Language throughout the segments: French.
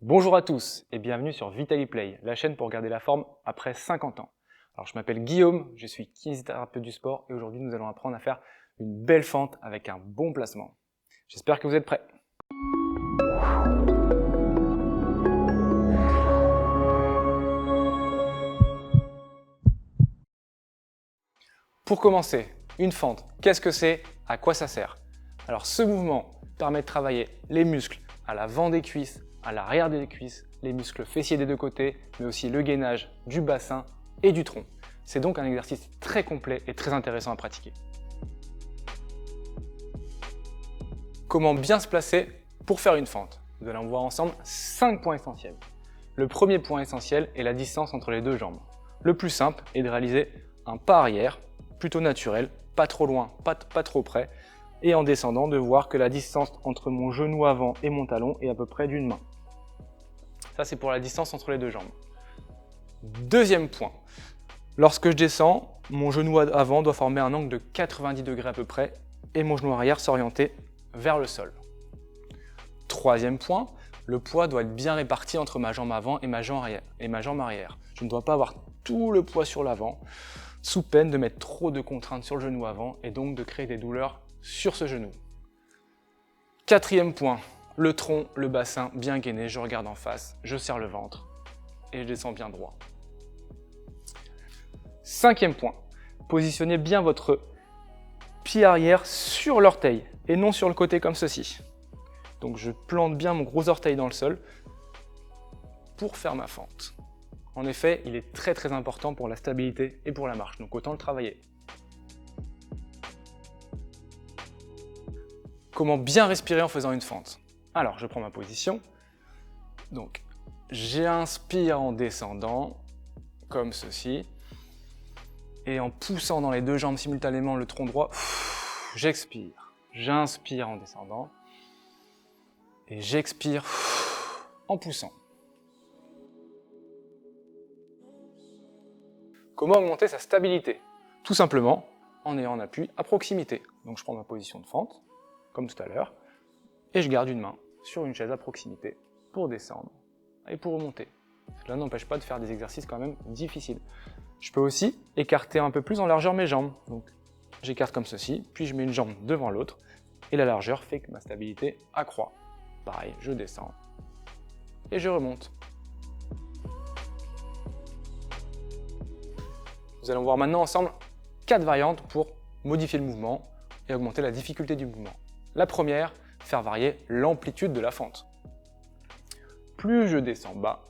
Bonjour à tous et bienvenue sur Vitaliplay, la chaîne pour garder la forme après 50 ans. Alors je m'appelle Guillaume, je suis kinésithérapeute du sport et aujourd'hui nous allons apprendre à faire une belle fente avec un bon placement. J'espère que vous êtes prêts. Pour commencer, une fente, qu'est-ce que c'est? À quoi ça sert? Alors ce mouvement permet de travailler les muscles à l'avant des cuisses, à l'arrière des cuisses, les muscles fessiers des deux côtés, mais aussi le gainage du bassin et du tronc. C'est donc un exercice très complet et très intéressant à pratiquer. Comment bien se placer pour faire une fente? Nous allons voir ensemble 5 points essentiels. Le premier point essentiel est la distance entre les deux jambes. Le plus simple est de réaliser un pas arrière, plutôt naturel, pas trop loin, pas trop près, et en descendant de voir que la distance entre mon genou avant et mon talon est à peu près d'une main. Ça c'est pour la distance entre les deux jambes. Deuxième point, lorsque je descends, mon genou avant doit former un angle de 90 degrés à peu près et mon genou arrière s'orienter vers le sol. Troisième point, le poids doit être bien réparti entre ma jambe avant et ma jambe arrière. Je ne dois pas avoir tout le poids sur l'avant, sous peine de mettre trop de contraintes sur le genou avant et donc de créer des douleurs sur ce genou. Quatrième point, le tronc, le bassin bien gainé, je regarde en face, je serre le ventre et je descends bien droit. Cinquième point, positionnez bien votre pied arrière sur l'orteil et non sur le côté comme ceci. Donc je plante bien mon gros orteil dans le sol pour faire ma fente. En effet, il est très important pour la stabilité et pour la marche, donc autant le travailler. Comment bien respirer en faisant une fente? Alors, je prends ma position. Donc, j'inspire en descendant, comme ceci. Et en poussant dans les deux jambes simultanément le tronc droit, j'expire. J'inspire en descendant. Et j'expire en poussant. Comment augmenter sa stabilité? Tout simplement en ayant un appui à proximité. Donc je prends ma position de fente, comme tout à l'heure, et je garde une main sur une chaise à proximité pour descendre et pour remonter. Cela n'empêche pas de faire des exercices quand même difficiles. Je peux aussi écarter un peu plus en largeur mes jambes. Donc j'écarte comme ceci, puis je mets une jambe devant l'autre, et la largeur fait que ma stabilité accroît. Pareil, je descends et je remonte. Nous allons voir maintenant ensemble 4 variantes pour modifier le mouvement et augmenter la difficulté du mouvement. La première, faire varier l'amplitude de la fente. Plus je descends bas,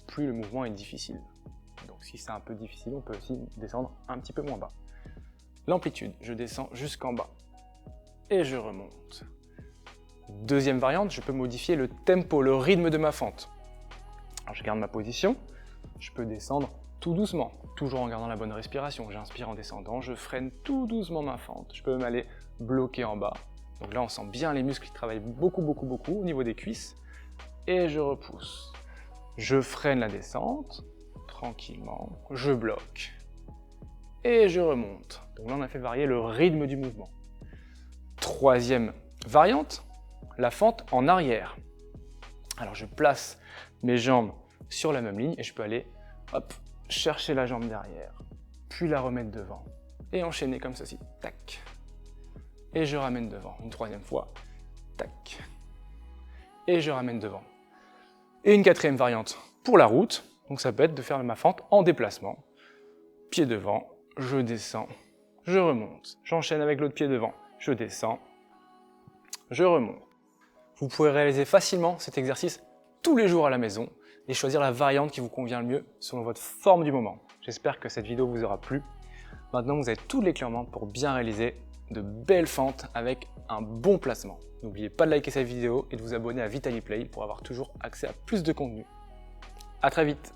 plus le mouvement est difficile. Donc si c'est un peu difficile, on peut aussi descendre un petit peu moins bas. L'amplitude, je descends jusqu'en bas et je remonte. Deuxième variante, je peux modifier le tempo, le rythme de ma fente. Alors je garde ma position, je peux descendre tout doucement, toujours en gardant la bonne respiration. J'inspire en descendant, je freine tout doucement ma fente. Je peux même aller bloquer en bas. Donc là, on sent bien les muscles qui travaillent beaucoup au niveau des cuisses. Et je repousse. Je freine la descente, tranquillement. Je bloque. Et je remonte. Donc là, on a fait varier le rythme du mouvement. Troisième variante, la fente en arrière. Alors je place mes jambes sur la même ligne et je peux aller, hop, chercher la jambe derrière, puis la remettre devant et enchaîner comme ceci, tac. Et je ramène devant, une troisième fois, tac. Et je ramène devant. Et une quatrième variante pour la route, donc ça peut être de faire ma fente en déplacement. Pied devant, je descends, je remonte. J'enchaîne avec l'autre pied devant, je descends, je remonte. Vous pouvez réaliser facilement cet exercice tous les jours à la maison et choisir la variante qui vous convient le mieux selon votre forme du moment. J'espère que cette vidéo vous aura plu. Maintenant, vous avez toutes les clés en main pour bien réaliser de belles fentes avec un bon placement. N'oubliez pas de liker cette vidéo et de vous abonner à Vitaliplay pour avoir toujours accès à plus de contenu. À très vite!